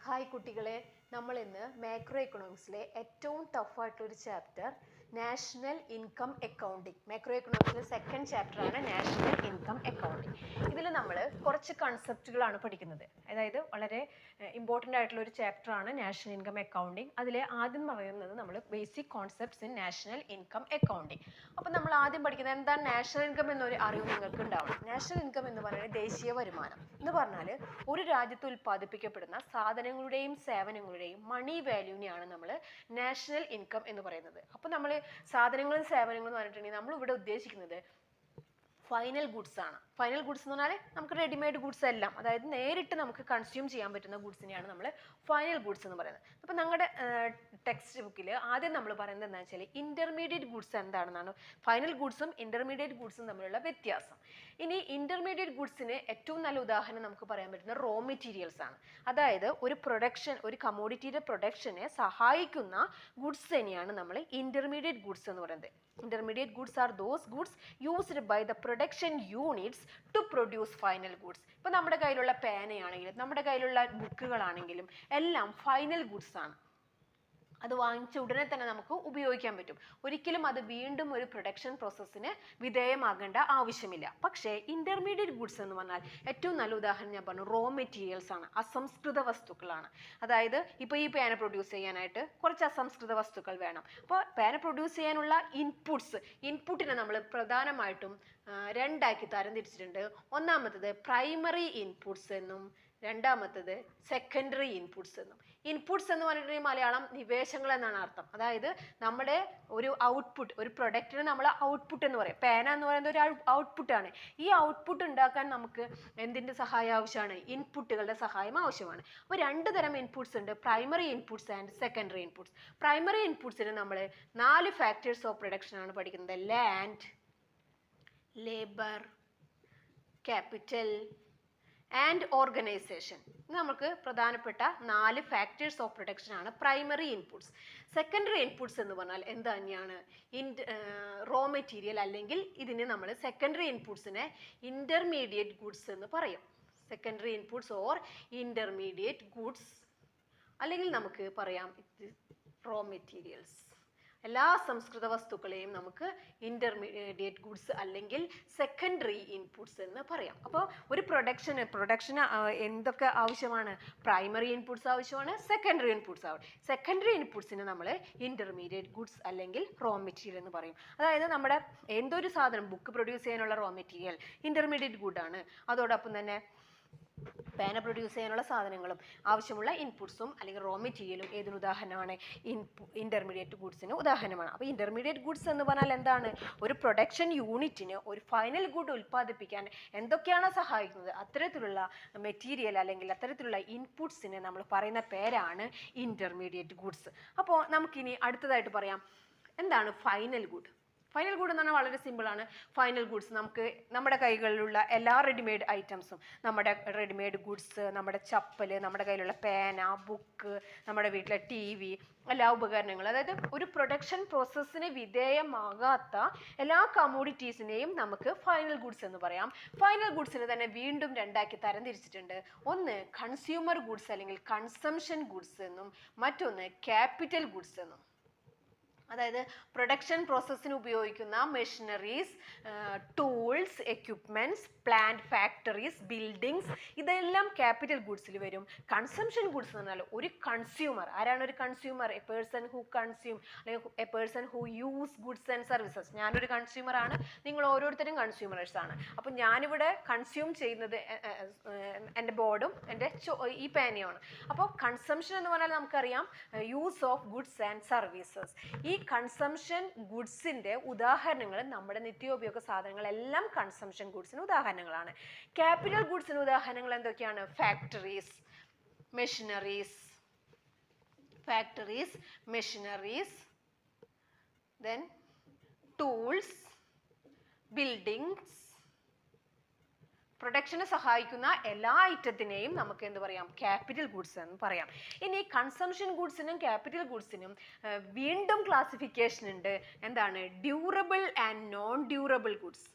Hi കുട്ടികളെ, നമ്മൾ ഇന്ന് മാക്രോ എക്കണോമിക്സിലെ ഏറ്റവും ടഫായിട്ടൊരു chapter national income accounting. Macro എക്കണോമിക്സിലെ സെക്കൻഡ് ചാപ്റ്ററാണ് നാഷണൽ ഇൻകം അക്കൗണ്ടിങ്. ഇതിൽ നമ്മൾ കുറച്ച് കൺസെപ്റ്റുകളാണ് പഠിക്കുന്നത്. അതായത് വളരെ ഇമ്പോർട്ടൻ്റ് ആയിട്ടുള്ള ഒരു ചാപ്റ്ററാണ് നാഷണൽ ഇൻകം അക്കൗണ്ടിങ്. അതിൽ ആദ്യം പറയുന്നത് നമ്മൾ basic concepts in national income accounting. അപ്പോൾ നമ്മൾ ആദ്യം പഠിക്കുന്നത് എന്താണ് നാഷണൽ ഇൻകം എന്നൊരു അറിവ് നിങ്ങൾക്ക് ഉണ്ടാവണം. നാഷണൽ ഇൻകം എന്ന് പറയുന്നത് ദേശീയ വരുമാനം എന്ന് പറഞ്ഞാൽ ഒരു രാജ്യത്ത് ഉൽപ്പാദിപ്പിക്കപ്പെടുന്ന സാധനങ്ങളുടെയും സേവനങ്ങളുടെയും മണി വാല്യൂവിനെയാണ് നമ്മൾ നാഷണൽ ഇൻകം എന്ന് പറയുന്നത്. അപ്പോൾ നമ്മൾ സാധനങ്ങളും സേവനങ്ങളും എന്ന് പറഞ്ഞിട്ടുണ്ടെങ്കിൽ നമ്മൾ ഇവിടെ ഉദ്ദേശിക്കുന്നത് ഫൈനൽ ഗുഡ്സ് ആണ്. ഫൈനൽ ഗുഡ്സ് എന്ന് പറഞ്ഞാൽ നമുക്ക് റെഡിമെയ്ഡ് ഗുഡ്സ് എല്ലാം, അതായത് നേരിട്ട് നമുക്ക് കൺസ്യൂം ചെയ്യാൻ പറ്റുന്ന ഗുഡ്സിനെയാണ് നമ്മൾ ഫൈനൽ ഗുഡ്സ് എന്ന് പറയുന്നത്. അപ്പോൾ ഞങ്ങളുടെ ടെക്സ്റ്റ് ബുക്കിൽ ആദ്യം നമ്മൾ പറയുന്നത് എന്താണെന്ന് വെച്ചാൽ ഇൻ്റർമീഡിയറ്റ് ഗുഡ്സ് എന്താണെന്നാണ്. ഫൈനൽ ഗുഡ്സും ഇൻ്റർമീഡിയറ്റ് ഗുഡ്സും തമ്മിലുള്ള വ്യത്യാസം. ഇനി ഇൻ്റർമീഡിയറ്റ് ഗുഡ്സിന് ഏറ്റവും നല്ല ഉദാഹരണം നമുക്ക് പറയാൻ പറ്റുന്ന റോ മെറ്റീരിയൽസ് ആണ്. അതായത് ഒരു കമോഡിറ്റിയുടെ പ്രൊഡക്ഷനെ സഹായിക്കുന്ന ഗുഡ്സ് തന്നെയാണ് നമ്മൾ ഇൻ്റർമീഡിയറ്റ് ഗുഡ്സ് എന്ന് പറയുന്നത്. Intermediate goods are those goods used by the production units to produce final goods. ഇപ്പോൾ നമ്മുടെ കയ്യിലുള്ള പേനയാണെങ്കിലും നമ്മുടെ കയ്യിലുള്ള ബുക്കുകളാണെങ്കിലും എല്ലാം ഫൈനൽ ഗുഡ്സ് ആണ്. അത് വാങ്ങിച്ച ഉടനെ തന്നെ നമുക്ക് ഉപയോഗിക്കാൻ പറ്റും. ഒരിക്കലും അത് വീണ്ടും ഒരു പ്രൊഡക്ഷൻ പ്രോസസ്സിന് വിധേയമാകേണ്ട ആവശ്യമില്ല. പക്ഷേ ഇൻ്റർമീഡിയറ്റ് ഗുഡ്സ് എന്ന് പറഞ്ഞാൽ ഏറ്റവും നല്ല ഉദാഹരണം ഞാൻ പറഞ്ഞു റോ മെറ്റീരിയൽസ് ആണ്, അസംസ്കൃത വസ്തുക്കളാണ്. അതായത് ഇപ്പോൾ ഈ പേന പ്രൊഡ്യൂസ് ചെയ്യാനായിട്ട് കുറച്ച് അസംസ്കൃത വസ്തുക്കൾ വേണം. അപ്പോൾ പേന പ്രൊഡ്യൂസ് ചെയ്യാനുള്ള ഇൻപുട്ടിനെ നമ്മൾ പ്രധാനമായിട്ടും രണ്ടാക്കി തരംതിരിച്ചിട്ടുണ്ട്. ഒന്നാമത്തത് പ്രൈമറി ഇൻപുട്സ് എന്നും രണ്ടാമത്തത് സെക്കൻഡറി ഇൻപുട്സ് എന്നും. ഇൻപുട്സ് എന്ന് പറഞ്ഞിട്ടുണ്ടെങ്കിൽ മലയാളം നിവേശങ്ങൾ എന്നാണ് അർത്ഥം. അതായത് നമ്മുടെ ഒരു ഔട്ട്പുട്ട്, ഒരു പ്രൊഡക്റ്റിന് നമ്മൾ ഔട്ട്പുട്ട് എന്ന് പറയും. പേന എന്ന് പറയുന്നത് ഒരു ഔട്ട്പുട്ടാണ്. ഈ ഔട്ട്പുട്ട് ഉണ്ടാക്കാൻ നമുക്ക് എന്തിൻ്റെ സഹായം ആവശ്യമാണ്? ഇൻപുട്ടുകളുടെ സഹായം ആവശ്യമാണ്. അപ്പോൾ രണ്ട് തരം ഇൻപുട്സ് ഉണ്ട്, primary inputs and secondary inputs. Primary ഇൻപുട്സിന് നമ്മൾ 4 ഫാക്ടേഴ്സ് ഓഫ് പ്രൊഡക്ഷൻ ആണ് പഠിക്കുന്നത്. Land, labour, capital and organisation. ഇത് നമുക്ക് പ്രധാനപ്പെട്ട 4 ഫാക്ടേഴ്സ് ഓഫ് പ്രൊഡക്ഷൻ ആണ് പ്രൈമറി ഇൻപുട്സ്. സെക്കൻഡറി ഇൻപുട്സ് എന്ന് പറഞ്ഞാൽ എന്താ തന്നെയാണ്? റോ മെറ്റീരിയൽ, അല്ലെങ്കിൽ ഇതിന് നമ്മൾ സെക്കൻഡറി ഇൻപുട്സിനെ ഇൻ്റർമീഡിയറ്റ് ഗുഡ്സ് എന്ന് പറയും. Secondary inputs or intermediate goods, അല്ലെങ്കിൽ നമുക്ക് പറയാം റോ മെറ്റീരിയൽസ്. എല്ലാ സംസ്കൃത വസ്തുക്കളെയും നമുക്ക് ഇൻ്റർമീഡിയറ്റ് ഗുഡ്സ് അല്ലെങ്കിൽ സെക്കൻഡറി ഇൻപുട്സ് എന്ന് പറയാം. അപ്പോൾ ഒരു പ്രൊഡക്ഷന് എന്തൊക്കെ ആവശ്യമാണ്? പ്രൈമറി ഇൻപുട്സ് ആവശ്യമാണ്, സെക്കൻഡറി ഇൻപുട്സ് ആവശ്യം. സെക്കൻഡറി ഇൻപുട്സിന് നമ്മൾ ഇൻ്റർമീഡിയറ്റ് ഗുഡ്സ് അല്ലെങ്കിൽ റോ മെറ്റീരിയൽ എന്ന് പറയും. അതായത് നമ്മുടെ എന്തൊരു സാധനം, ബുക്ക് പ്രൊഡ്യൂസ് ചെയ്യാനുള്ള റോ മെറ്റീരിയൽ ഇൻ്റർമീഡിയറ്റ് ഗുഡാണ്. അതോടൊപ്പം തന്നെ പേന പ്രൊഡ്യൂസ് ചെയ്യാനുള്ള സാധനങ്ങളും ആവശ്യമുള്ള ഇൻപുട്സും അല്ലെങ്കിൽ റോ മെറ്റീരിയലും ഏതിന് ഉദാഹരണമാണ്? ഇൻ്റർമീഡിയറ്റ് ഗുഡ്സിന് ഉദാഹരണമാണ്. അപ്പോൾ ഇൻ്റർമീഡിയറ്റ് ഗുഡ്സ് എന്ന് പറഞ്ഞാൽ എന്താണ്? ഒരു പ്രൊഡക്ഷൻ യൂണിറ്റിന് ഒരു ഫൈനൽ ഗുഡ് ഉൽപ്പാദിപ്പിക്കാൻ എന്തൊക്കെയാണ് സഹായിക്കുന്നത്? അത്തരത്തിലുള്ള മെറ്റീരിയൽ അല്ലെങ്കിൽ അത്തരത്തിലുള്ള ഇൻപുട്സിന് നമ്മൾ പറയുന്ന പേരാണ് ഇൻ്റർമീഡിയറ്റ് ഗുഡ്സ്. അപ്പോൾ നമുക്കിനി അടുത്തതായിട്ട് പറയാം എന്താണ് ഫൈനൽ ഗുഡ്. ഫൈനൽ ഗുഡ് എന്ന് പറഞ്ഞാൽ വളരെ സിമ്പിളാണ്. ഫൈനൽ ഗുഡ്സ് നമുക്ക് നമ്മുടെ കൈകളിലുള്ള എല്ലാ റെഡിമെയ്ഡ് ഐറ്റംസും, നമ്മുടെ റെഡിമെയ്ഡ് ഗുഡ്സ്, നമ്മുടെ ചപ്പൽ, നമ്മുടെ കയ്യിലുള്ള പേന, ബുക്ക്, നമ്മുടെ വീട്ടിലെ TV, എല്ലാ ഉപകരണങ്ങളും, അതായത് ഒരു പ്രൊഡക്ഷൻ പ്രോസസ്സിന് വിധേയമാകാത്ത എല്ലാ കമോഡിറ്റീസിനെയും നമുക്ക് ഫൈനൽ ഗുഡ്സ് എന്ന് പറയാം. ഫൈനൽ ഗുഡ്സിനെ തന്നെ വീണ്ടും രണ്ടാക്കി തരംതിരിച്ചിട്ടുണ്ട്. ഒന്ന് കൺസ്യൂമർ ഗുഡ്സ് അല്ലെങ്കിൽ കൺസംഷൻ ഗുഡ്സ് എന്നും മറ്റൊന്ന് ക്യാപിറ്റൽ ഗുഡ്സ് എന്നും. അതായത് പ്രൊഡക്ഷൻ പ്രോസസ്സിന് ഉപയോഗിക്കുന്ന machineries, tools, equipments, plant, factories, buildings, ഇതെല്ലാം ക്യാപിറ്റൽ ഗുഡ്സിൽ വരും. കൺസംഷൻ ഗുഡ്സ് എന്ന് പറഞ്ഞാൽ ഒരു കൺസ്യൂമർ. ആരാണ് ഒരു consumer? A person who consume അല്ലെങ്കിൽ a person who use goods and services. ഞാനൊരു കൺസ്യൂമറാണ്, നിങ്ങൾ ഓരോരുത്തരും കൺസ്യൂമേഴ്സ് ആണ്. അപ്പോൾ ഞാനിവിടെ കൺസ്യൂം ചെയ്യുന്നത് എൻ്റെ ബോർഡും എൻ്റെ ഈ പേനയാണ്. അപ്പോൾ കൺസംഷൻ എന്ന് പറഞ്ഞാൽ നമുക്കറിയാം use of goods and services. ഈ കൺസംഷൻ ഗുഡ്സിൻ്റെ ഉദാഹരണങ്ങൾ നമ്മുടെ നിത്യോപയോഗ സാധനങ്ങളെല്ലാം കൺസംഷൻ ഗുഡ്സിന് ഉദാഹരണങ്ങളാണ്. ക്യാപിറ്റൽ ഗുഡ്സിന് ഉദാഹരണങ്ങൾ എന്തൊക്കെയാണ്? Factories, machineries, then tools, buildings. Production സഹായിക്കുന്ന എല്ലാ ഐറ്റത്തിനെയും നമുക്ക് എന്ത് പറയാം? ക്യാപിറ്റൽ ഗുഡ്സ് എന്ന് പറയാം. ഇനി കൺസംഷൻ ഗുഡ്സിനും ക്യാപിറ്റൽ ഗുഡ്സിനും വീണ്ടും ക്ലാസിഫിക്കേഷൻ ഉണ്ട്. എന്താണ്? Durable and non durable goods.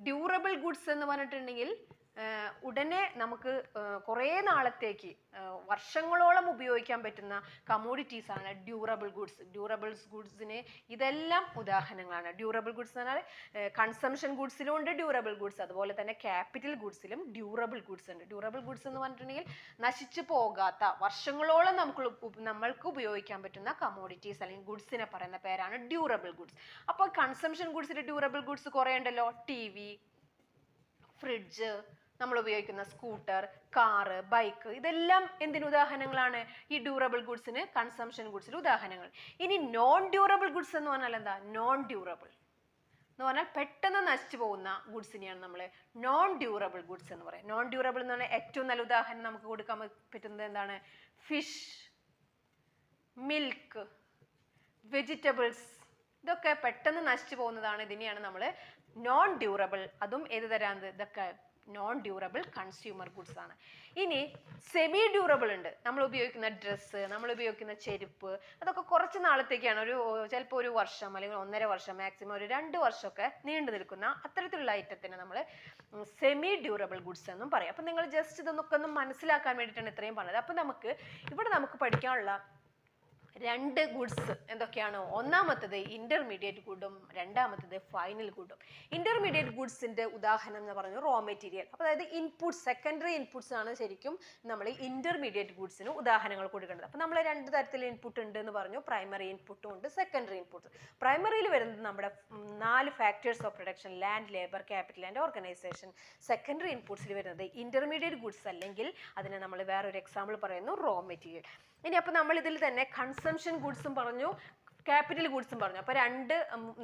Durable goods എന്ന് പറഞ്ഞിട്ടുണ്ടെങ്കിൽ ഉടനെ നമുക്ക് കുറേ നാളത്തേക്ക് വർഷങ്ങളോളം ഉപയോഗിക്കാൻ പറ്റുന്ന കമ്മോഡിറ്റീസ് ആണ് ഡ്യൂറബിൾ ഗുഡ്സ്. ഡ്യൂറബിൾസ് ഗുഡ്സിന് ഇതെല്ലാം ഉദാഹരണങ്ങളാണ്. ഡ്യൂറബിൾ ഗുഡ്സ് എന്ന് പറഞ്ഞാൽ കൺസംഷൻ ഗുഡ്സിലും ഉണ്ട് ഡ്യൂറബിൾ ഗുഡ്സ്, അതുപോലെ തന്നെ ക്യാപിറ്റൽ ഗുഡ്സിലും ഡ്യൂറബിൾ ഗുഡ്സ് ഉണ്ട്. ഡ്യൂറബിൾ ഗുഡ്സ് എന്ന് പറഞ്ഞിട്ടുണ്ടെങ്കിൽ നശിച്ചു പോകാത്ത വർഷങ്ങളോളം നമ്മൾക്ക് ഉപയോഗിക്കാൻ പറ്റുന്ന കമ്മോഡിറ്റീസ് അല്ലെങ്കിൽ ഗുഡ്സിനെ പറയുന്ന പേരാണ് ഡ്യൂറബിൾ ഗുഡ്സ്. അപ്പോൾ കൺസംഷൻ ഗുഡ്സിൽ ഡ്യൂറബിൾ ഗുഡ്സ് കുറേ ഉണ്ടല്ലോ. TV, ഫ്രിഡ്ജ്, നമ്മൾ ഉപയോഗിക്കുന്ന സ്കൂട്ടർ, കാറ്, ബൈക്ക്, ഇതെല്ലാം എന്തിന് ഉദാഹരണങ്ങളാണ്? ഈ ഡ്യൂറബിൾ ഗുഡ്സിന്, കൺസംഷൻ ഗുഡ്സിന് ഉദാഹരണങ്ങൾ. ഇനി നോൺ ഡ്യൂറബിൾ ഗുഡ്സ് എന്ന് പറഞ്ഞാൽ എന്താ? നോൺ ഡ്യൂറബിൾ എന്ന് പറഞ്ഞാൽ പെട്ടെന്ന് നശിച്ചു പോകുന്ന ഗുഡ്സിനെയാണ് നമ്മൾ നോൺ ഡ്യൂറബിൾ ഗുഡ്സ് എന്ന് പറയുന്നത്. നോൺ ഡ്യൂറബിൾ എന്ന് പറഞ്ഞാൽ ഏറ്റവും നല്ല ഉദാഹരണം നമുക്ക് കൊടുക്കാൻ പറ്റുന്നത് എന്താണ്? ഫിഷ്, മിൽക്ക്, വെജിറ്റബിൾസ്, ഇതൊക്കെ പെട്ടെന്ന് നശിച്ചു പോകുന്നതാണ്. ഇതിനെയാണ് നമ്മൾ നോൺ ഡ്യൂറബിൾ. അതും ഏത് തരാൻ? ഇതൊക്കെ നോൺ ഡ്യൂറബിൾ കൺസ്യൂമർ ഗുഡ്സ് ആണ്. ഇനി സെമി ഡ്യൂറബിൾ ഉണ്ട്. നമ്മൾ ഉപയോഗിക്കുന്ന ഡ്രസ്സ്, നമ്മൾ ഉപയോഗിക്കുന്ന ചെരുപ്പ്, അതൊക്കെ കുറച്ച് നാളത്തേക്കാണ്, ചിലപ്പോൾ ഒരു വർഷം അല്ലെങ്കിൽ 1.5 വർഷം, മാക്സിമം ഒരു 2 വർഷമൊക്കെ നീണ്ടു നിൽക്കുന്ന അത്തരത്തിലുള്ള ഐറ്റത്തിന് നമ്മൾ സെമി ഡ്യൂറബിൾ ഗുഡ്സ് എന്നും പറയും. അപ്പം നിങ്ങൾ ജസ്റ്റ് ഇതൊക്കെ ഒന്ന് മനസ്സിലാക്കാൻ വേണ്ടിയിട്ടാണ് ഇത്രയും പറഞ്ഞത്. അപ്പം നമുക്ക് പഠിക്കാനുള്ള 2 ഗുഡ്സ് എന്തൊക്കെയാണ്? ഒന്നാമത്തത് ഇന്റർമീഡിയറ്റ് ഗുഡും രണ്ടാമത്തത് ഫൈനൽ ഗുഡും. ഇന്റർമീഡിയറ്റ് ഗുഡ്സിന്റെ ഉദാഹരണം എന്ന് പറഞ്ഞു റോ മെറ്റീരിയൽ. അപ്പോൾ അതായത് ഇൻപുട്സ്, സെക്കൻഡറി ഇൻപുട്സ് ആണ് ശരിക്കും നമ്മൾ ഇന്റർമീഡിയറ്റ് ഗുഡ്സിന് ഉദാഹരണങ്ങൾ കൊടുക്കേണ്ടത്. അപ്പോൾ നമ്മൾ 2 തരത്തിൽ ഇൻപുട്ട് ഉണ്ട് എന്ന് പറഞ്ഞു. പ്രൈമറി ഇൻപുട്ടും ഉണ്ട്, സെക്കൻഡറി ഇൻപുട്ട്. പ്രൈമറിയിൽ വരുന്നത് നമ്മുടെ 4 factors of production: land, labour, capital and organisation. Secondary ഇൻപുട്സിൽ വരുന്നത് ഇന്റർമീഡിയറ്റ് ഗുഡ്സ് അല്ലെങ്കിൽ അതിനെ നമ്മൾ വേറൊരു എക്സാമ്പിൾ പറയുന്നു, റോ മെറ്റീരിയൽ. ഇനി അപ്പോൾ നമ്മൾ ഇതിൽ തന്നെ കൺസംഷൻ ഗുഡ്സും പറഞ്ഞു, ക്യാപിറ്റൽ ഗുഡ്സും പറഞ്ഞു. അപ്പോൾ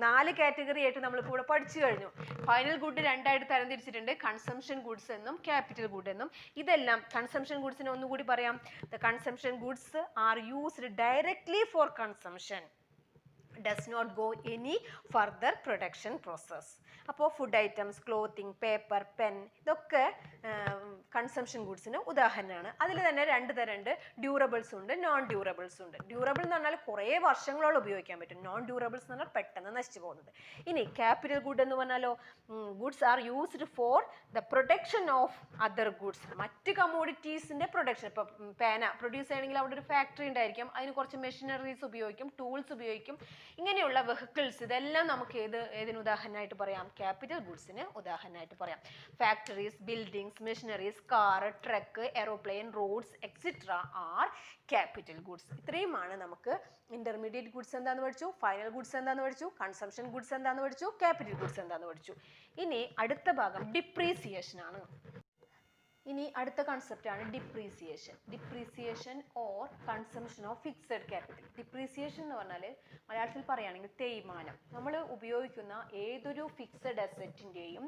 4 കാറ്റഗറി ആയിട്ട് നമ്മളിപ്പോൾ ഇവിടെ പഠിച്ചു കഴിഞ്ഞു. ഫൈനൽ ഗുഡ് 2 ആയിട്ട് തരംതിരിച്ചിട്ടുണ്ട്, കൺസംഷൻ ഗുഡ്സ് എന്നും ക്യാപിറ്റൽ ഗുഡ് എന്നും. ഇതെല്ലാം കൺസംഷൻ ഗുഡ്സിനെ ഒന്നുകൂടി പറയാം. The consumption goods are used directly four consumption, does not go any further production process. അപ്പോൾ food items, clothing, paper, pen, ഇതൊക്കെ കൺസംഷൻ ഗുഡ്സിന് ഉദാഹരണമാണ്. അതിൽ തന്നെ 2 തരമുണ്ട്, ഡ്യൂറബിൾസ് ഉണ്ട്, നോൺ ഡ്യൂറബിൾസ് ഉണ്ട്. ഡ്യൂറബിൾ എന്ന് പറഞ്ഞാൽ കുറേ വർഷങ്ങളോളം ഉപയോഗിക്കാൻ പറ്റും. നോൺ ഡ്യൂറബിൾസ് എന്ന് പറഞ്ഞാൽ പെട്ടെന്ന് നശിച്ചു പോകുന്നത്. ഇനി ക്യാപിറ്റൽ ഗുഡ് എന്ന് പറഞ്ഞാലോ, goods are used for the production of other goods. മറ്റ് കമ്മോഡിറ്റീസിന്റെ പ്രൊഡക്ഷൻ. ഇപ്പോൾ പേന പ്രൊഡ്യൂസ് ചെയ്യണമെങ്കിൽ അവിടെ ഒരു ഫാക്ടറി ഉണ്ടായിരിക്കും, അതിന് കുറച്ച് മെഷീനറീസ് ഉപയോഗിക്കും, ടൂൾസ് ഉപയോഗിക്കും, ഇങ്ങനെയുള്ള വെഹിക്കിൾസ്. ഇതെല്ലാം നമുക്ക് ഏതിന് ഉദാഹരണമായിട്ട് പറയാം? ക്യാപിറ്റൽ ഗുഡ്സിന് ഉദാഹരണമായിട്ട് പറയാം. Factories, buildings, machineries, car, truck, aeroplane, roads etcetera are capital goods. ഇത്രയുമാണ് നമുക്ക് ഇന്റർമീഡിയറ്റ് ഗുഡ്സ് എന്താന്ന് പഠിച്ചു, ഫൈനൽ ഗുഡ്സ് എന്താന്ന് പഠിച്ചു, കൺസംഷൻ ഗുഡ്സ് എന്താന്ന് പഠിച്ചു, ക്യാപിറ്റൽ ഗുഡ്സ് എന്താന്ന് പഠിച്ചു. ഇനി അടുത്ത ഭാഗം ഡിപ്രീസിയേഷൻ ആണ്. ഇനി അടുത്ത കൺസെപ്റ്റ് ആണ് depreciation. Depreciation or consumption of fixed capital. Depreciation എന്ന് പറഞ്ഞാൽ മലയാളത്തിൽ പറയുകയാണെങ്കിൽ തേയ്മാനം. നമ്മൾ ഉപയോഗിക്കുന്ന ഏതൊരു ഫിക്സഡ് അസറ്റിൻ്റെയും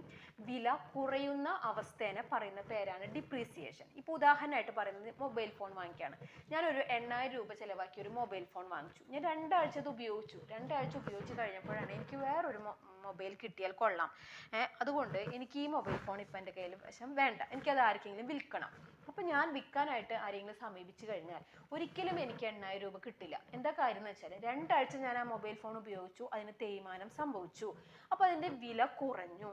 വില കുറയുന്ന അവസ്ഥേനെ പറയുന്ന പേരാണ് ഡിപ്രീസിയേഷൻ. ഇപ്പോൾ ഉദാഹരണമായിട്ട് പറയുന്നത് മൊബൈൽ ഫോൺ വാങ്ങിക്കുകയാണ്. ഞാനൊരു 8000 രൂപ ചിലവാക്കി ഒരു മൊബൈൽ ഫോൺ വാങ്ങിച്ചു. ഞാൻ 2 ആഴ്ച അത് ഉപയോഗിച്ചു. 2 ആഴ്ച ഉപയോഗിച്ച് കഴിഞ്ഞപ്പോഴാണ് എനിക്ക് വേറൊരു മൊബൈൽ കിട്ടിയാൽ കൊള്ളാം, അതുകൊണ്ട് എനിക്ക് ഈ മൊബൈൽ ഫോൺ ഇപ്പം എൻ്റെ കയ്യിൽ വശം വേണ്ട, എനിക്കത് ആർക്കെങ്കിലും വിൽക്കണം. അപ്പം ഞാൻ വിൽക്കാനായിട്ട് ആരെങ്കിലും സമീപിച്ചു കഴിഞ്ഞാൽ ഒരിക്കലും എനിക്ക് 8000 രൂപ കിട്ടില്ല. എന്താ കാര്യം എന്ന് വെച്ചാൽ 2 ആഴ്ച ഞാൻ ആ മൊബൈൽ ഫോൺ ഉപയോഗിച്ചു, അതിന് തേയ്മാനം സംഭവിച്ചു, അപ്പോൾ അതിൻ്റെ വില കുറഞ്ഞു.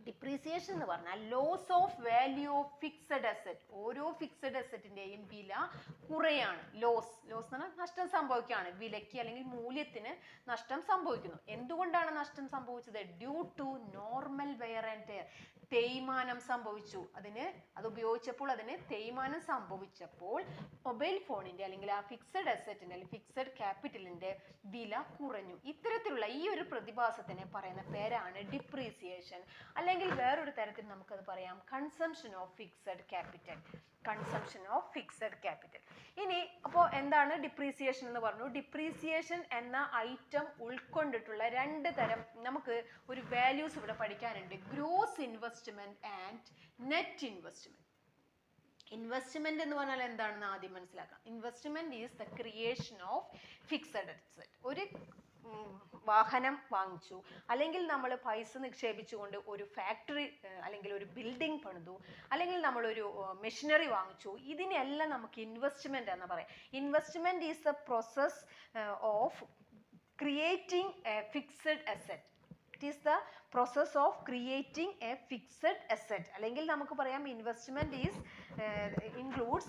ഡിപ്രീസിയേഷൻ എന്ന് പറഞ്ഞാൽ loss of value of fixed asset. ഓരോ ഫിക്സഡ് അസറ്റിൻ്റെയും വില കുറയാണ്. ലോസ് എന്ന് പറഞ്ഞാൽ നഷ്ടം സംഭവിക്കുകയാണ്. വിലയ്ക്ക് അല്ലെങ്കിൽ മൂല്യത്തിന് നഷ്ടം സംഭവിക്കുന്നു. എന്തുകൊണ്ടാണ് നഷ്ടം സംഭവിച്ചത്? Due to normal wear and tear. തേയ്മാനം സംഭവിച്ചു. അത് ഉപയോഗിച്ചപ്പോൾ അതിന് തേയ്മാനം സംഭവിച്ചപ്പോൾ മൊബൈൽ ഫോണിന്റെ അല്ലെങ്കിൽ ആ ഫിക്സഡ് അസറ്റിന്റെ അല്ലെങ്കിൽ ഫിക്സഡ് ക്യാപിറ്റലിന്റെ വില കുറഞ്ഞു. ഇത്തരത്തിലുള്ള ഈ ഒരു പ്രതിഭാസത്തിനെ പറയുന്ന പേരാണ് ഡിപ്രീസിയേഷൻ. അല്ലെങ്കിൽ വേറൊരു തരത്തിൽ നമുക്കത് പറയാം consumption of fixed capital. Consumption of fixed capital. ഇനി അപ്പോൾ എന്താണ് ഡിപ്രീസിയേഷൻ എന്ന് പറഞ്ഞു. ഡിപ്രീസിയേഷൻ എന്ന ഐറ്റം ഉൾക്കൊണ്ടിട്ടുള്ള 2 തരം നമുക്ക് ഒരു വാല്യൂസ് ഇവിടെ പഠിക്കാനുണ്ട്. Gross investment and net investment. Investment എന്ന് പറഞ്ഞാൽ എന്താണെന്ന് ആദ്യം മനസ്സിലാക്കാം. Investment is the creation of fixed asset. ഒരു വാഹനം വാങ്ങിച്ചു, അല്ലെങ്കിൽ നമ്മൾ പൈസ നിക്ഷേപിച്ചുകൊണ്ട് ഒരു ഫാക്ടറി അല്ലെങ്കിൽ ഒരു ബിൽഡിംഗ് പണിതു, അല്ലെങ്കിൽ നമ്മളൊരു മെഷീനറി വാങ്ങിച്ചു, ഇതിനെല്ലാം നമുക്ക് ഇൻവെസ്റ്റ്മെന്റ് എന്ന് പറയാം. Investment is the process of creating A fixed asset. It is the process of creating a fixed asset. അല്ലെങ്കിൽ നമുക്ക് പറയാം investment is includes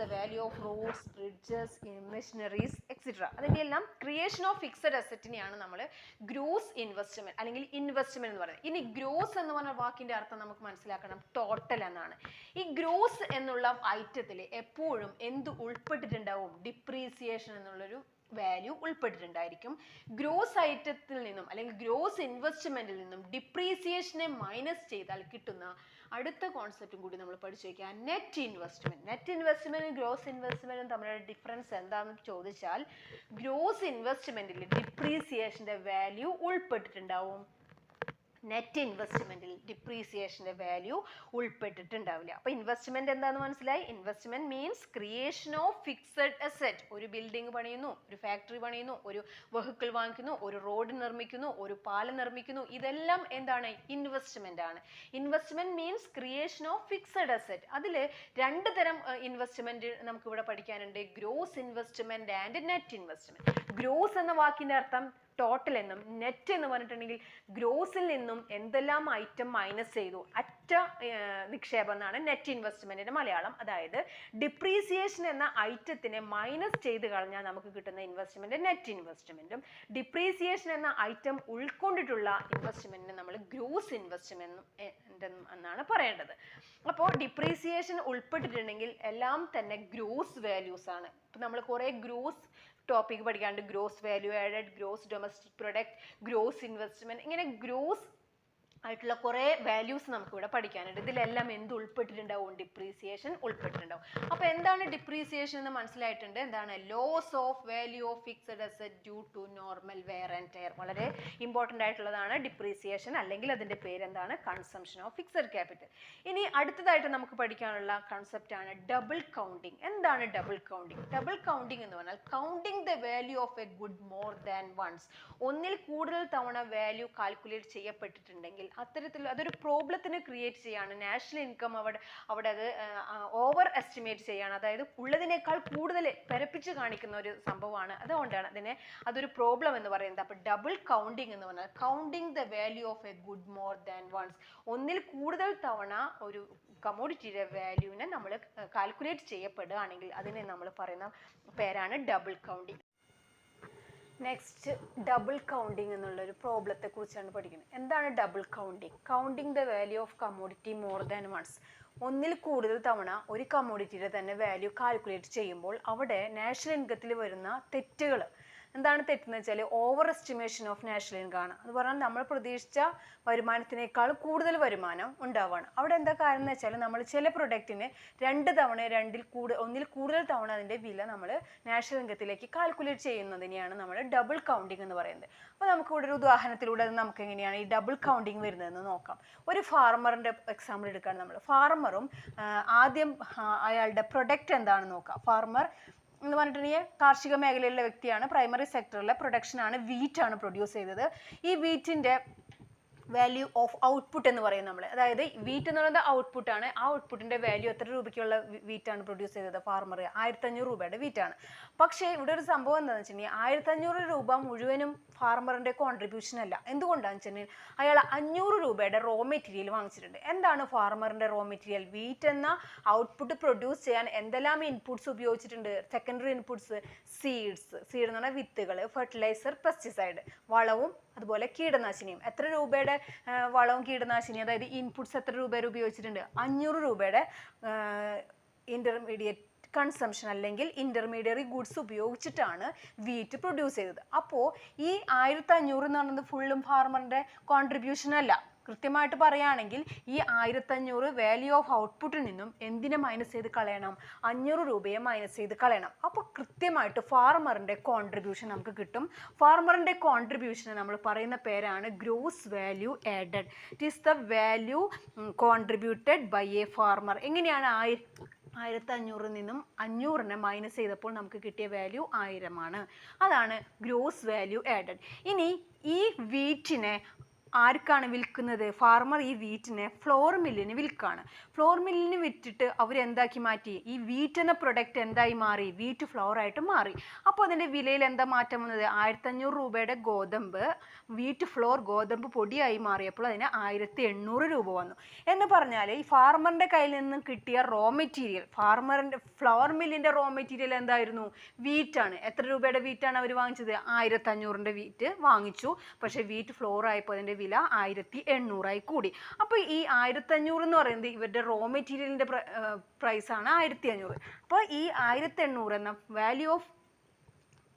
the value of roads, bridges, machineries, etc. അതിന്റെ എല്ലാം creation of fixed asset നെയാണ് നമ്മൾ gross investment അല്ലെങ്കിൽ investment എന്ന് പറയുന്നത്. ഇനി gross എന്ന് പറഞ്ഞ വാക്കിന്റെ അർത്ഥം നമുക്ക് മനസ്സിലാക്കണം, ടോട്ടൽ എന്നാണ്. ഈ gross എന്നുള്ള ഐറ്റത്തിൽ എപ്പോഴും എന്ത് ഉൾപ്പെട്ടിട്ടുണ്ടാവും? ഡിപ്രീസിയേഷൻ എന്നുള്ളൊരു വാല്യൂ ഉൾപ്പെട്ടിട്ടുണ്ടായിരിക്കും. ഗ്രോസ് ഐറ്റത്തിൽ നിന്നും അല്ലെങ്കിൽ ഗ്രോസ് ഇൻവെസ്റ്റ്മെന്റിൽ നിന്നും ഡിപ്രീസിയേഷനെ മൈനസ് ചെയ്താൽ കിട്ടുന്ന അടുത്ത കോൺസെപ്റ്റും കൂടി നമ്മൾ പഠിച്ചു വയ്ക്കുക, നെറ്റ് ഇൻവെസ്റ്റ്മെന്റ്. നെറ്റ് ഇൻവെസ്റ്റ്മെന്റും ഗ്രോസ് ഇൻവെസ്റ്റ്മെന്റും തമ്മിലുള്ള ഡിഫറൻസ് എന്താണെന്ന് ചോദിച്ചാൽ, ഗ്രോസ് ഇൻവെസ്റ്റ്മെന്റിൽ ഡിപ്രീസിയേഷന്റെ വാല്യൂ ഉൾപ്പെട്ടിട്ടുണ്ടാവും, നെറ്റ് ഇൻവെസ്റ്റ്മെന്റിൽ ഡിപ്രീസിയേഷന്റെ വാല്യൂ ഉൾപ്പെട്ടിട്ടുണ്ടാവില്ല. അപ്പൊ ഇൻവെസ്റ്റ്മെന്റ് എന്താന്ന് മനസ്സിലായി? Investment means creation of fixed asset. ഒരു ബിൽഡിംഗ് പണിയുന്നു, ഒരു ഫാക്ടറി പണിയുന്നു, ഒരു വെഹിക്കിൾ വാങ്ങിക്കുന്നു, ഒരു റോഡ് നിർമ്മിക്കുന്നു, ഒരു പാലം നിർമ്മിക്കുന്നു, ഇതെല്ലാം എന്താണ്? ഇൻവെസ്റ്റ്മെന്റ് ആണ്. Investment means creation of fixed asset. അതിൽ രണ്ട് തരം ഇൻവെസ്റ്റ്മെന്റ് നമുക്ക് ഇവിടെ പഠിക്കാനുണ്ട്, gross investment and net investment. Gross എന്ന വാക്കിന്റെ അർത്ഥം ടോട്ടൽ എന്നും, നെറ്റ് എന്ന് പറഞ്ഞിട്ടുണ്ടെങ്കിൽ ഗ്രോസിൽ നിന്നും എന്തെല്ലാം ഐറ്റം മൈനസ് ചെയ്തു, അറ്റ നിക്ഷേപം എന്നാണ് നെറ്റ് ഇൻവെസ്റ്റ്മെന്റിന്റെ മലയാളം. അതായത് ഡിപ്രീസിയേഷൻ എന്ന ഐറ്റത്തിനെ മൈനസ് ചെയ്ത് കളഞ്ഞാൽ നമുക്ക് കിട്ടുന്ന ഇൻവെസ്റ്റ്മെന്റ് നെറ്റ് ഇൻവെസ്റ്റ്മെന്റും, ഡിപ്രീസിയേഷൻ എന്ന ഐറ്റം ഉൾക്കൊണ്ടിട്ടുള്ള ഇൻവെസ്റ്റ്മെന്റിനെ നമ്മൾ ഗ്രോസ് ഇൻവെസ്റ്റ്മെന്റ് എന്നാണ് പറയേണ്ടത്. അപ്പോൾ ഡിപ്രീസിയേഷൻ ഉൾപ്പെട്ടിട്ടുണ്ടെങ്കിൽ എല്ലാം തന്നെ ഗ്രോസ് വാല്യൂസ് ആണ്. ഇപ്പൊ നമ്മൾ കുറെ ഗ്രോസ് ടോപ്പിക് പഠിക്കാണ്ട്, gross value added, gross domestic product, gross investment, ഇങ്ങനെ ഗ്രോസ് ആയിട്ടുള്ള കുറേ വാല്യൂസ് നമുക്ക് ഇവിടെ പഠിക്കാനുണ്ട്. ഇതിലെല്ലാം എന്ത് ഉൾപ്പെട്ടിട്ടുണ്ടാവും? ഡിപ്രീസിയേഷൻ ഉൾപ്പെട്ടിട്ടുണ്ടാവും. അപ്പോൾ എന്താണ് ഡിപ്രീസിയേഷൻ എന്ന് മനസ്സിലായിട്ടുണ്ട്. എന്താണ്? Loss of value of fixed asset due to normal wear and tear. വളരെ ഇമ്പോർട്ടൻ്റ് ആയിട്ടുള്ളതാണ് ഡിപ്രീസിയേഷൻ, അല്ലെങ്കിൽ അതിൻ്റെ പേരെന്താണ്? Consumption of fixed capital. ഇനി അടുത്തതായിട്ട് നമുക്ക് പഠിക്കാനുള്ള കൺസെപ്റ്റ് ആണ് ഡബിൾ കൗണ്ടിങ്. എന്താണ് ഡബിൾ കൗണ്ടിങ്? ഡബിൾ കൗണ്ടിങ് എന്ന് പറഞ്ഞാൽ counting the value of a good more than once. ഒന്നിൽ കൂടുതൽ തവണ വാല്യൂ കാൽക്കുലേറ്റ് ചെയ്യപ്പെട്ടിട്ടുണ്ടെങ്കിൽ അത്തരത്തിൽ അതൊരു പ്രോബ്ലത്തിന് ക്രിയേറ്റ് ചെയ്യാണ്. നാഷണൽ ഇൻകം അവിടെ അത് ഓവർ എസ്റ്റിമേറ്റ് ചെയ്യാണ്, അതായത് ഉള്ളതിനേക്കാൾ കൂടുതൽ പെരപ്പിച്ച് കാണിക്കുന്ന ഒരു സംഭവമാണ്. അതുകൊണ്ടാണ് അതൊരു പ്രോബ്ലം എന്ന് പറയുന്നത്. അപ്പോൾ ഡബിൾ കൗണ്ടിങ് എന്ന് പറഞ്ഞാൽ counting the value of a good more than once. ഒന്നിൽ കൂടുതൽ തവണ ഒരു കമോഡിറ്റിയുടെ വാല്യൂവിനെ നമ്മൾ കാൽക്കുലേറ്റ് ചെയ്യപ്പെടുകയാണെങ്കിൽ അതിനെ നമ്മൾ പറയുന്ന പേരാണ് double counting. Next double counting എന്നുള്ളൊരു പ്രോബ്ലത്തെ കുറിച്ചാണ് പഠിക്കുന്നത്. എന്താണ് double counting? Counting the value of commodity more than once. ഒന്നിൽ കൂടുതൽ തവണ ഒരു കമോഡിറ്റിയുടെ തന്നെ വാല്യൂ കാൽക്കുലേറ്റ് ചെയ്യുമ്പോൾ അവിടെ നാഷണൽ ഇൻകത്തിൽ വരുന്ന തെറ്റുകൾ എന്താണ്? തെറ്റെന്ന് വെച്ചാൽ over estimation of national income ആണ്. അത് പറഞ്ഞാൽ നമ്മൾ പ്രതീക്ഷിച്ച വരുമാനത്തിനേക്കാൾ കൂടുതൽ വരുമാനം ഉണ്ടാവുകയാണ്. അവിടെ എന്താ കാരണം എന്ന് വെച്ചാൽ നമ്മൾ ചില പ്രൊഡക്റ്റിന് ഒന്നിൽ കൂടുതൽ തവണ അതിൻ്റെ വില നമ്മൾ നാഷണൽ ഇൻകത്തിലേക്ക് കാൽക്കുലേറ്റ് ചെയ്യുന്നതിനെയാണ് നമ്മൾ ഡബിൾ കൗണ്ടിങ് എന്ന് പറയുന്നത്. അപ്പോൾ നമുക്ക് ഇവിടെ ഒരു ഉദാഹരണത്തിലൂടെ നമുക്ക് എങ്ങനെയാണ് ഈ ഡബിൾ കൗണ്ടിങ് വരുന്നതെന്ന് നോക്കാം. ഒരു ഫാർമറിൻ്റെ എക്സാമ്പിൾ എടുക്കുകയാണ് നമ്മൾ. ഫാർമറും ആദ്യം അയാളുടെ പ്രൊഡക്റ്റ് എന്താണെന്ന് നോക്കാം. ഫാർമർ എന്ന് പറഞ്ഞിട്ടുണ്ടെങ്കിൽ കാർഷിക മേഖലയിലുള്ള വ്യക്തിയാണ്. പ്രൈമറി സെക്ടറിലെ പ്രൊഡക്ഷനാണ്, വീറ്റാണ് പ്രൊഡ്യൂസ് ചെയ്തത്. ഈ വീറ്റിൻ്റെ വാല്യൂ ഓഫ് ഔട്ട്പുട്ട് എന്ന് പറയും നമ്മൾ. അതായത് വീറ്റ് എന്ന് പറയുന്നത് ഔട്ട്പുട്ടാണ്. ആ ഔട്ട്പുട്ടിൻ്റെ വാല്യൂ എത്ര രൂപയ്ക്കുള്ള വീറ്റാണ് പ്രൊഡ്യൂസ് ചെയ്തത്? ഫാർമർ 1500 രൂപയുടെ വീറ്റാണ്. പക്ഷേ ഇവിടെ ഒരു സംഭവം എന്താണെന്ന് വെച്ചിട്ടുണ്ടെങ്കിൽ 1500 രൂപ മുഴുവനും ഫാർമറിൻ്റെ കോൺട്രിബ്യൂഷൻ അല്ല. എന്തുകൊണ്ടാണെന്ന് വെച്ചിട്ടുണ്ടെങ്കിൽ അയാൾ 500 രൂപയുടെ റോ മെറ്റീരിയൽ വാങ്ങിച്ചിട്ടുണ്ട്. എന്താണ് ഫാർമറിൻ്റെ റോ മെറ്റീരിയൽ? വീറ്റ് എന്ന ഔട്ട്പുട്ട് പ്രൊഡ്യൂസ് ചെയ്യാൻ എന്തെല്ലാം ഇൻപുട്സ് ഉപയോഗിച്ചിട്ടുണ്ട്? സെക്കൻഡറി ഇൻപുട്സ്, സീഡ് എന്ന് പറഞ്ഞാൽ വിത്തുകൾ, ഫെർട്ടിലൈസർ, പെസ്റ്റിസൈഡ്, വളവും അതുപോലെ കീടനാശിനിയും. എത്ര രൂപയുടെ വളവും കീടനാശിനിയും, അതായത് ഇൻപുട്സ് എത്ര രൂപയുടെ ഉപയോഗിച്ചിട്ടുണ്ട്? 500 രൂപയുടെ ഇൻ്റർമീഡിയറ്റ് കൺസംഷൻ അല്ലെങ്കിൽ ഇൻ്റർമീഡിയറി ഗുഡ്സ് ഉപയോഗിച്ചിട്ടാണ് വീറ്റ് പ്രൊഡ്യൂസ് ചെയ്തത്. അപ്പോൾ ഈ 1500 എന്ന് പറയുന്നത് ഫുള്ളും ഫാർമറിൻ്റെ കോൺട്രിബ്യൂഷൻ അല്ല. കൃത്യമായിട്ട് പറയുകയാണെങ്കിൽ ഈ 1500 വാല്യൂ ഓഫ് ഔട്ട്പുട്ടിൽ നിന്നും എന്തിനെ മൈനസ് ചെയ്ത് കളയണം? 500 രൂപയെ മൈനസ് ചെയ്ത് കളയണം. അപ്പോൾ കൃത്യമായിട്ട് ഫാർമറിൻ്റെ കോൺട്രിബ്യൂഷൻ നമുക്ക് കിട്ടും. ഫാർമറിൻ്റെ കോൺട്രിബ്യൂഷന് നമ്മൾ പറയുന്ന പേരാണ് gross value added. It is the value contributed by a farmer. എങ്ങനെയാണ് 1500 നിന്നും 500നെ മൈനസ് ചെയ്തപ്പോൾ നമുക്ക് കിട്ടിയ വാല്യൂ 1000 ആണ്. അതാണ് ഗ്രോസ് വാല്യൂ ആഡഡ്. ഇനി ഈ വീറ്റിനെ ആർക്കാണ് വിൽക്കുന്നത്? ഫാർമർ ഈ വീറ്റിനെ ഫ്ലോർ മില്ലിന് വിൽക്കാണ്. ഫ്ലോർ മില്ലിന് വിറ്റിട്ട് അവരെന്താക്കി മാറ്റി? ഈ വീറ്റ് എന്ന പ്രൊഡക്റ്റ് എന്തായി മാറി? വീറ്റ് ഫ്ലോർ ആയിട്ട് മാറി. അപ്പോൾ അതിൻ്റെ വിലയിൽ എന്താ മാറ്റം വന്നത്? 1500 രൂപയുടെ ഗോതമ്പ് വീറ്റ് ഫ്ലോർ ഗോതമ്പ് പൊടിയായി മാറിയപ്പോൾ അതിന് 1800 രൂപ വന്നു. എന്ന് പറഞ്ഞാൽ ഈ ഫാർമറിൻ്റെ കയ്യിൽ നിന്നും കിട്ടിയ റോ മെറ്റീരിയൽ, ഫാർമറിൻ്റെ ഫ്ലവർ മില്ലിൻ്റെ റോ മെറ്റീരിയൽ എന്തായിരുന്നു? വീറ്റാണ്. എത്ര രൂപയുടെ വീറ്റാണ് അവർ വാങ്ങിച്ചത്? 1500ൻ്റെ വീറ്റ് വാങ്ങിച്ചു. പക്ഷേ വീറ്റ് ഫ്ലോർ ആയപ്പോൾ അതിൻ്റെ വില 1800 കൂടി. അപ്പോൾ ഈ 1500 എന്ന് പറയുന്നത് ഇവരുടെ റോ മെറ്റീരിയലിൻ്റെ പ്രൈസാണ് 1500. അപ്പോൾ ഈ 1800 എന്ന വാല്യൂ ഓഫ്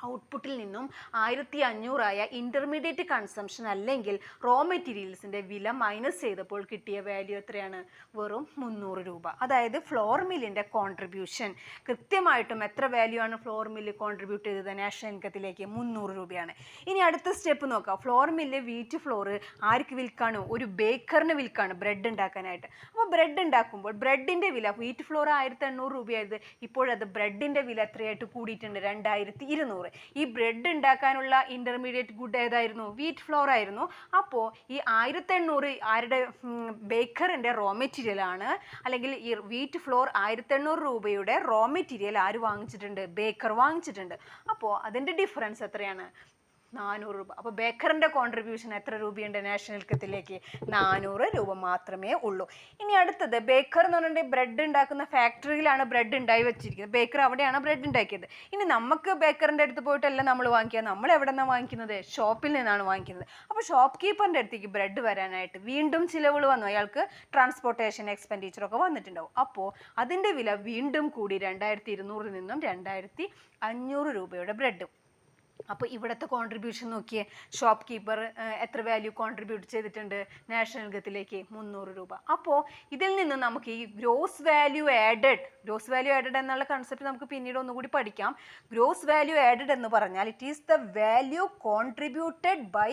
ഔട്ട്പുട്ടിൽ നിന്നും 1500 ഇൻ്റർമീഡിയറ്റ് കൺസംഷൻ അല്ലെങ്കിൽ റോ മെറ്റീരിയൽസിൻ്റെ വില മൈനസ് ചെയ്തപ്പോൾ കിട്ടിയ വാല്യൂ എത്രയാണ്? വെറും 300 രൂപ. അതായത് ഫ്ലോർ മില്ലിൻ്റെ കോൺട്രിബ്യൂഷൻ കൃത്യമായിട്ടും എത്ര വാല്യൂ ആണ് ഫ്ലോർ മില്ല് കോൺട്രിബ്യൂട്ട് ചെയ്തത് നാഷണൽ ഇൻകത്തിലേക്ക്? 300 രൂപയാണ്. ഇനി അടുത്ത സ്റ്റെപ്പ് നോക്കാം. ഫ്ലോർ മില്ല് വീറ്റ് ഫ്ലോർ ആർക്ക് വിൽക്കാണ്? ഒരു ബേക്കറിന് വിൽക്കാണ്, ബ്രെഡ് ഉണ്ടാക്കാനായിട്ട്. അപ്പോൾ ബ്രെഡ് ഉണ്ടാക്കുമ്പോൾ ബ്രെഡിൻ്റെ വില വീറ്റ് ഫ്ലോർ 1800 രൂപയായത്, ഇപ്പോഴത് ബ്രെഡിൻ്റെ വില എത്രയായിട്ട് കൂടിയിട്ടുണ്ട്? 2200. ഈ ബ്രെഡ് ഉണ്ടാക്കാനുള്ള ഇൻ്റർമീഡിയറ്റ് ഗുഡ് ഏതായിരുന്നു? വീറ്റ് ഫ്ലോർ ആയിരുന്നു. അപ്പോൾ ഈ 1800 ആരുടെ? ബേക്കറിൻ്റെ റോ മെറ്റീരിയൽ ആണ്. അല്ലെങ്കിൽ ഈ വീറ്റ് ഫ്ലോർ 1800 രൂപയുടെ റോ മെറ്റീരിയൽ ആര് വാങ്ങിച്ചിട്ടുണ്ട്? ബേക്കർ വാങ്ങിച്ചിട്ടുണ്ട്. അപ്പോൾ അതിൻ്റെ ഡിഫറൻസ് എത്രയാണ്? 400 രൂപ. അപ്പോൾ ബേക്കറിൻ്റെ കോൺട്രിബ്യൂഷൻ എത്ര രൂപയുണ്ട് നാഷണൽ ഇൻകത്തിലേക്ക്? 400 രൂപ മാത്രമേ ഉള്ളൂ. ഇനി അടുത്തത്, ബേക്കർ എന്ന് പറഞ്ഞിട്ടുണ്ടെങ്കിൽ ബ്രെഡ് ഉണ്ടാക്കുന്ന ഫാക്ടറിയിലാണ് ബ്രെഡ് ഉണ്ടായി വെച്ചിരിക്കുന്നത്. ബേക്കർ അവിടെയാണ് ബ്രെഡ് ഉണ്ടാക്കിയത്. ഇനി നമുക്ക് ബേക്കറിൻ്റെ അടുത്ത് പോയിട്ടല്ല നമ്മൾ വാങ്ങിക്കുക. നമ്മൾ എവിടെ നിന്നാണ് വാങ്ങിക്കുന്നത്? ഷോപ്പിൽ നിന്നാണ് വാങ്ങിക്കുന്നത്. അപ്പോൾ ഷോപ്പ് കീപ്പറിൻ്റെ അടുത്തേക്ക് ബ്രെഡ് വരാനായിട്ട് വീണ്ടും ചിലവുകൾ വന്നു. അയാൾക്ക് ട്രാൻസ്പോർട്ടേഷൻ എക്സ്പെൻഡിച്ചറൊക്കെ വന്നിട്ടുണ്ടാവും. അപ്പോൾ അതിൻ്റെ വില വീണ്ടും കൂടി 2200 നിന്നും 2500 രൂപയുടെ ബ്രെഡും. അപ്പോൾ ഇവിടുത്തെ കോൺട്രിബ്യൂഷൻ നോക്കിയേ. ഷോപ്പ് കീപ്പർ എത്ര വാല്യൂ കോൺട്രിബ്യൂട്ട് ചെയ്തിട്ടുണ്ട് നാഷണൽ ഇൻകത്തിലേക്ക്? 300 രൂപ. അപ്പോൾ ഇതിൽ നിന്ന് നമുക്ക് ഈ ഗ്രോസ് വാല്യൂ ആഡഡ് എന്നുള്ള കൺസെപ്റ്റ് നമുക്ക് പിന്നീട് ഒന്നുകൂടി പഠിക്കാം. ഗ്രോസ് വാല്യൂ ആഡഡ് എന്ന് പറഞ്ഞാൽ it is the value contributed by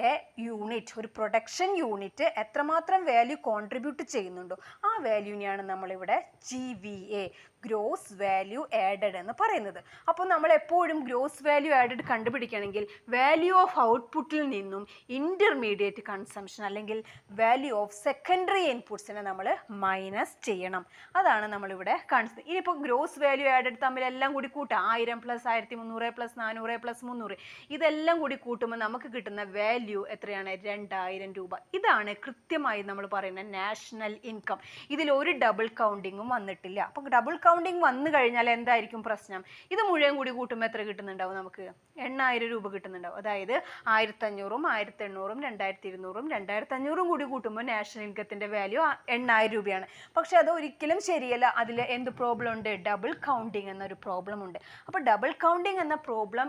a unit. ഒരു പ്രൊഡക്ഷൻ യൂണിറ്റ് എത്രമാത്രം വാല്യൂ കോൺട്രിബ്യൂട്ട് ചെയ്യുന്നുണ്ടോ ആ വാല്യൂനെയാണ് നമ്മളിവിടെ GVA, ഗ്രോസ് വാല്യൂ ആഡഡ് എന്ന് പറയുന്നത്. അപ്പോൾ നമ്മൾ എപ്പോഴും ഗ്രോസ് വാല്യൂ ആഡഡ് കണ്ടുപിടിക്കണമെങ്കിൽ വാല്യൂ ഓഫ് ഔട്ട്പുട്ടിൽ നിന്നും ഇൻ്റർമീഡിയറ്റ് കൺസംഷൻ അല്ലെങ്കിൽ വാല്യൂ ഓഫ് സെക്കൻഡറി ഇൻപുട്സിനെ നമ്മൾ മൈനസ് ചെയ്യണം. അതാണ് നമ്മളിവിടെ കാണിച്ചത്. ഇനിയിപ്പോൾ ഗ്രോസ് വാല്യൂ ആഡഡ് തമ്മിലെല്ലാം കൂടി കൂട്ടാം. 1000 + 1300 + 400 + 300 ഇതെല്ലാം കൂടി കൂട്ടുമ്പോൾ നമുക്ക് കിട്ടുന്ന വാല്യൂ എത്രയാണ്? 2000 രൂപ. ഇതാണ് കൃത്യമായി നമ്മൾ പറയുന്ന നാഷണൽ ഇൻകം. ഇതിൽ ഒരു ഡബിൾ കൗണ്ടിങ്ങും വന്നിട്ടില്ല. അപ്പോൾ ഡബിൾ കൗണ്ടിങ് വന്നു കഴിഞ്ഞാൽ എന്തായിരിക്കും പ്രശ്നം? ഇത് മുഴുവൻ കൂടി കൂട്ടുമ്പോൾ എത്ര കിട്ടുന്നുണ്ടാവും? നമുക്ക് 8000 രൂപ കിട്ടുന്നുണ്ടാവും. അതായത് 1500ഉം 1800ഉം 2200ഉം 2500ഉം കൂടി കൂട്ടുമ്പോൾ നാഷണൽ ഇൻകത്തിൻ്റെ വാല്യൂ 8000 രൂപയാണ്. പക്ഷെ അത് ഒരിക്കലും ശരിയല്ല. അതിൽ എന്ത് പ്രോബ്ലം ഉണ്ട്? ഡബിൾ കൗണ്ടിങ് എന്നൊരു പ്രോബ്ലം ഉണ്ട്. അപ്പോൾ ഡബിൾ കൗണ്ടിങ് എന്ന പ്രോബ്ലം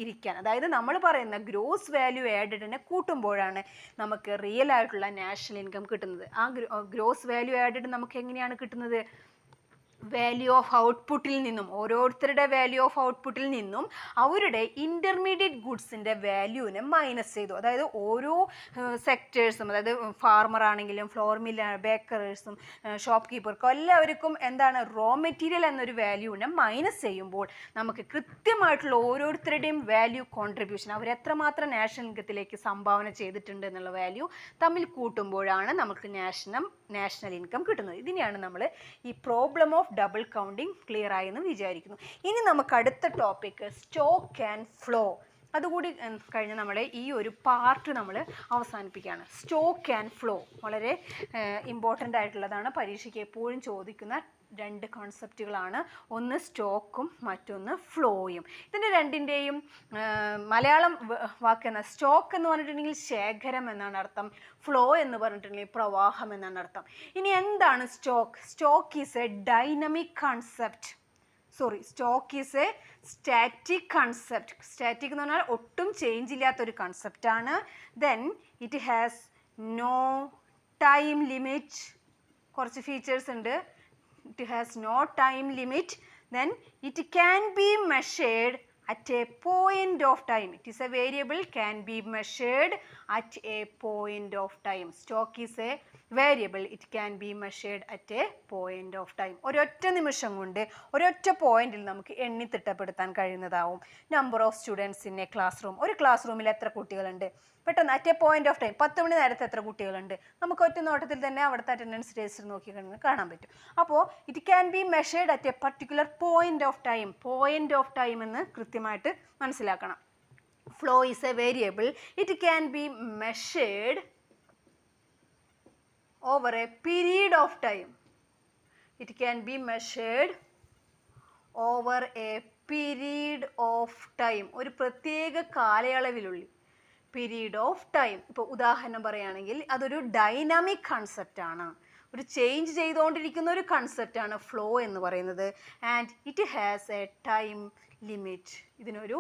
ഇരിക്കാൻ, അതായത് നമ്മൾ പറയുന്ന ഗ്രോസ് വാല്യൂ ആഡഡിനെ കൂട്ടുമ്പോഴാണ് നമുക്ക് റിയൽ ആയിട്ടുള്ള നാഷണൽ ഇൻകം കിട്ടുന്നത്. ആ ഗ്രോസ് വാല്യൂ ആഡഡ് നമുക്ക് എങ്ങനെയാണ് കിട്ടുന്നത്? വാല്യൂ ഓഫ് ഔട്ട്പുട്ടിൽ നിന്നും, ഓരോരുത്തരുടെ വാല്യൂ ഓഫ് ഔട്ട്പുട്ടിൽ നിന്നും അവരുടെ ഇൻ്റർമീഡിയറ്റ് ഗുഡ്സിൻ്റെ വാല്യൂവിനെ മൈനസ് ചെയ്തു. അതായത് ഓരോ സെക്ടേഴ്സും, അതായത് ഫാർമർ ആണെങ്കിലും ഫ്ലോർ മില്ല് ബേക്കറേഴ്സും ഷോപ്പ് കീപ്പർക്കും എല്ലാവർക്കും എന്താണ്? റോ മെറ്റീരിയൽ എന്നൊരു വാല്യൂവിനെ മൈനസ് ചെയ്യുമ്പോൾ നമുക്ക് കൃത്യമായിട്ടുള്ള ഓരോരുത്തരുടെയും വാല്യൂ കോൺട്രിബ്യൂഷൻ, അവരെത്രമാത്രം നാഷണൽ ഇൻകത്തിലേക്ക് സംഭാവന ചെയ്തിട്ടുണ്ട് എന്നുള്ള വാല്യൂ തമ്മിൽ കൂട്ടുമ്പോഴാണ് നമുക്ക് നാഷണൽ ഇൻകം കിട്ടുന്നത്. ഇതിനെയാണ് നമ്മൾ ഈ problem of double counting clear ആയെന്ന് വിചാരിക്കുന്നു. ഇനി നമുക്ക് അടുത്ത ടോപ്പിക്ക് സ്റ്റോക്ക് ആൻഡ് ഫ്ലോ. അതുകൂടി കഴിഞ്ഞ് നമ്മുടെ ഈ ഒരു പാർട്ട് നമ്മൾ അവസാനിപ്പിക്കുകയാണ്. സ്റ്റോക്ക് ആൻഡ് ഫ്ലോ വളരെ ഇമ്പോർട്ടൻ്റ് ആയിട്ടുള്ളതാണ്. പരീക്ഷയ്ക്ക് എപ്പോഴും ചോദിക്കുന്ന രണ്ട് കോൺസെപ്റ്റുകളാണ്. ഒന്ന് സ്റ്റോക്കും മറ്റൊന്ന് ഫ്ലോയും. ഇതിൻ്റെ രണ്ടിൻ്റെയും മലയാളം വാക്കെന്ന സ്റ്റോക്ക് എന്ന് പറഞ്ഞിട്ടുണ്ടെങ്കിൽ ശേഖരം എന്നാണ് അർത്ഥം. ഫ്ലോ എന്ന് പറഞ്ഞിട്ടുണ്ടെങ്കിൽ പ്രവാഹം എന്നാണ് അർത്ഥം. ഇനി എന്താണ് stock? Stock is a dynamic concept. Stock is a static concept. Static എന്ന് പറഞ്ഞാൽ ഒട്ടും ചേഞ്ച് ഇല്ലാത്തൊരു കൺസെപ്റ്റാണ്. Then it has no time limit. കുറച്ച് ഫീച്ചേഴ്സ് ഉണ്ട്. It has no time limit. Then it can be measured at a point of time. It is a variable, can be measured at a point of time. Stock is a variable it can be measured at a point of time. ഒരൊറ്റ നിമിഷം കൊണ്ട് ഒരൊറ്റ പോയിന്റിൽ നമുക്ക് എണ്ണി തിട്ടപ്പെടുത്താൻ കഴിയുന്നതാവും. Number of students in a class room. ഒരു ക്ലാസ് റൂമിൽ എത്ര കുട്ടികളുണ്ട്? പെട്ടെന്ന് at a point of time 10 മണി നേരത്തെ എത്ര കുട്ടികളുണ്ട്? നമുക്ക് ഒറ്റ നോട്ടത്തിൽ തന്നെ അവിടുത്തെ അറ്റൻഡൻസ് രജിസ്റ്റർ നോക്കി കാണാൻ പറ്റും. അപ്പോൾ it can be measured at A particular point of time. Point of time എന്ന് കൃത്യമായിട്ട് മനസ്സിലാക്കണം. Flow is A variable it can be measured over a period of time. It can be measured over a period of time. ഒരു പ്രത്യേക കാലയളവിലുള്ള period of time. ഇപ്പോൾ ഉദാഹരണം പറയുകയാണെങ്കിൽ അതൊരു dynamic concept ആണ്, ഒരു ചേഞ്ച് ചെയ്തുകൊണ്ടിരിക്കുന്ന ഒരു കൺസെപ്റ്റാണ് ഫ്ലോ എന്ന് പറയുന്നത്. And it has A time limit. ഇതിനൊരു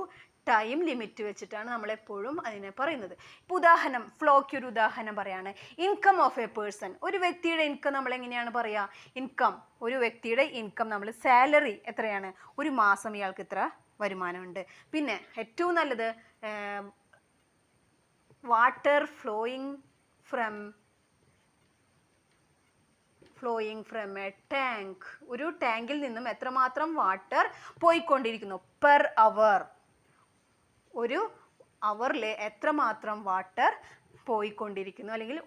ടൈം ലിമിറ്റ് വെച്ചിട്ടാണ് നമ്മളെപ്പോഴും അതിനെ പറയുന്നത്. ഇപ്പോൾ ഉദാഹരണം, ഫ്ലോയ്ക്ക് ഒരു ഉദാഹരണം പറയാണ്. Income of A person. ഒരു വ്യക്തിയുടെ ഇൻകം നമ്മൾ എങ്ങനെയാണ് പറയുക? ഇൻകം, ഒരു വ്യക്തിയുടെ ഇൻകം നമ്മൾ സാലറി എത്രയാണ്, ഒരു മാസം ഇയാൾക്ക് ഇത്ര വരുമാനമുണ്ട്. പിന്നെ ഏറ്റവും നല്ലത് water flowing from A tank. ഒരു ടാങ്കിൽ നിന്നും എത്രമാത്രം വാട്ടർ പോയിക്കൊണ്ടിരിക്കുന്നു പെർ അവർ. ഒരു അവറിൽ എത്രമാത്രം വാട്ടർ പോയിക്കൊണ്ടിരിക്കുന്നു അല്ലെങ്കിൽ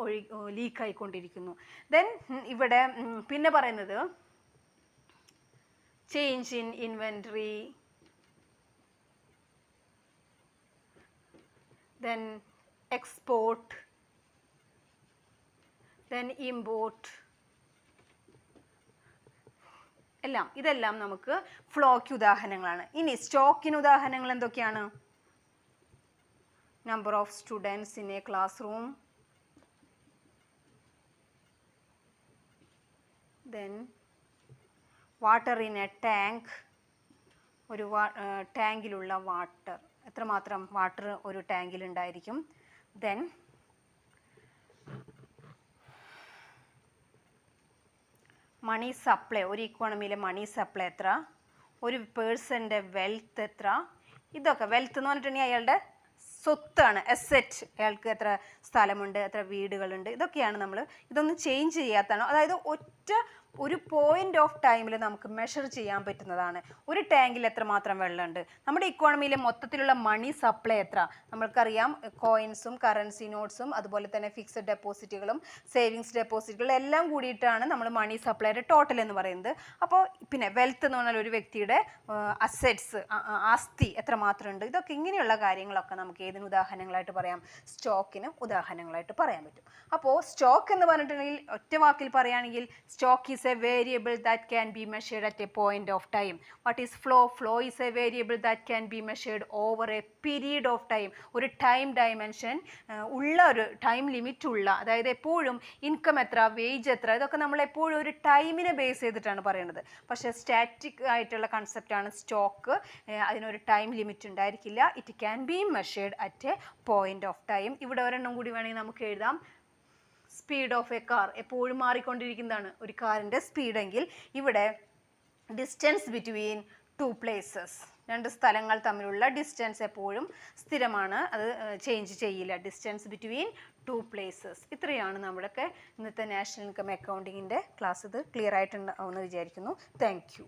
ലീക്കായിക്കൊണ്ടിരിക്കുന്നു. ദെൻ ഇവിടെ പിന്നെ പറയുന്നത് change in inventory, then export, then import, ഇതെല്ലാം നമുക്ക് ഫ്ലോയ്ക്ക് ഉദാഹരണങ്ങളാണ്. ഇനി സ്റ്റോക്കിന് ഉദാഹരണങ്ങൾ എന്തൊക്കെയാണ്? number of students in a classroom, then water in a tank. ഒരു ടാങ്കിലുള്ള വാട്ടർ, എത്രമാത്രം വാട്ടർ ഒരു ടാങ്കിൽ ഉണ്ടായിരിക്കും. ദെൻ മണി സപ്ലൈ, ഒരു ഇക്കോണമിയിലെ മണി സപ്ലൈ എത്ര, ഒരു പേഴ്സൻ്റെ വെൽത്ത് എത്ര. ഇതൊക്കെ വെൽത്ത് എന്ന് പറഞ്ഞിട്ടുണ്ടെങ്കിൽ അയാളുടെ സ്വത്താണ്, അസെറ്റ്. അയാൾക്ക് എത്ര സ്ഥലമുണ്ട്, എത്ര വീടുകളുണ്ട്, ഇതൊക്കെയാണ് നമ്മൾ. ഇതൊന്നും ചേഞ്ച് ചെയ്യാത്തതാണ്. അതായത് ഒരു പോയിന്റ് ഓഫ് ടൈമിൽ നമുക്ക് മെഷർ ചെയ്യാൻ പറ്റുന്നതാണ്. ഒരു ടാങ്കിൽ എത്രമാത്രം വെള്ളമുണ്ട്, നമ്മുടെ ഇക്കോണമിയിലെ മൊത്തത്തിലുള്ള മണി സപ്ലൈ എത്ര. നമ്മൾക്കറിയാം കോയിൻസും കറൻസി നോട്ട്സും അതുപോലെ തന്നെ ഫിക്സഡ് ഡെപ്പോസിറ്റുകളും സേവിങ്സ് ഡെപ്പോസിറ്റുകളും എല്ലാം കൂടിയിട്ടാണ് നമ്മൾ മണി സപ്ലൈയുടെ ടോട്ടൽ എന്ന് പറയുന്നത്. അപ്പോൾ പിന്നെ വെൽത്ത് എന്ന് പറഞ്ഞാൽ ഒരു വ്യക്തിയുടെ അസെറ്റ്സ്, ആസ്തി എത്രമാത്രം ഉണ്ട്. ഇതൊക്കെ ഇങ്ങനെയുള്ള കാര്യങ്ങളൊക്കെ നമുക്ക് ഏതിന് ഉദാഹരണങ്ങളായിട്ട് പറയാം? സ്റ്റോക്കിന് ഉദാഹരണങ്ങളായിട്ട് പറയാൻ പറ്റും. അപ്പോൾ സ്റ്റോക്ക് എന്ന് പറഞ്ഞിട്ടുണ്ടെങ്കിൽ ഒറ്റ വാക്കിൽ പറയുകയാണെങ്കിൽ stock is a variable that can be measured at a point of time. What is flow? Flow is a variable that can be measured over a period of time. ഒരു ടൈം ഡയമെൻഷൻ ഉള്ള, ഒരു time limit ഉള്ള, അതായത് എപ്പോഴും income എത്ര, wage എത്ര, ഇതൊക്കെ നമ്മൾ എപ്പോഴും ഒരു ടൈമിനെ ബേസ് ചെയ്തിട്ടാണ് പറയുന്നത്. പക്ഷേ സ്റ്റാറ്റിക് ആയിട്ടുള്ള കൺസെപ്റ്റാണ് സ്റ്റോക്ക്. അതിനൊരു ടൈം ലിമിറ്റ് ഉണ്ടായിരിക്കില്ല. It can be measured at a point of time. ഇവിടെ ഒരെണ്ണം കൂടി വേണമെങ്കിൽ നമുക്ക് എഴുതാം. സ്പീഡ് ഓഫ് എ കാർ എപ്പോഴും മാറിക്കൊണ്ടിരിക്കുന്നതാണ് ഒരു കാറിൻ്റെ സ്പീഡെങ്കിൽ ഇവിടെ ഡിസ്റ്റൻസ് ബിറ്റ്വീൻ ടു പ്ലേസസ്, രണ്ട് സ്ഥലങ്ങൾ തമ്മിലുള്ള ഡിസ്റ്റൻസ് എപ്പോഴും സ്ഥിരമാണ്, അത് ചേഞ്ച് ചെയ്യില്ല. Distance between two places. ഇത്രയാണ് നമ്മുടെയൊക്കെ ഇന്നത്തെ നാഷണൽ ഇൻകം അക്കൗണ്ടിങ്ങിൻ്റെ ക്ലാസ്. ഇത് ക്ലിയർ ആയിട്ടുണ്ടാവുമെന്ന് വിചാരിക്കുന്നു. Thank you.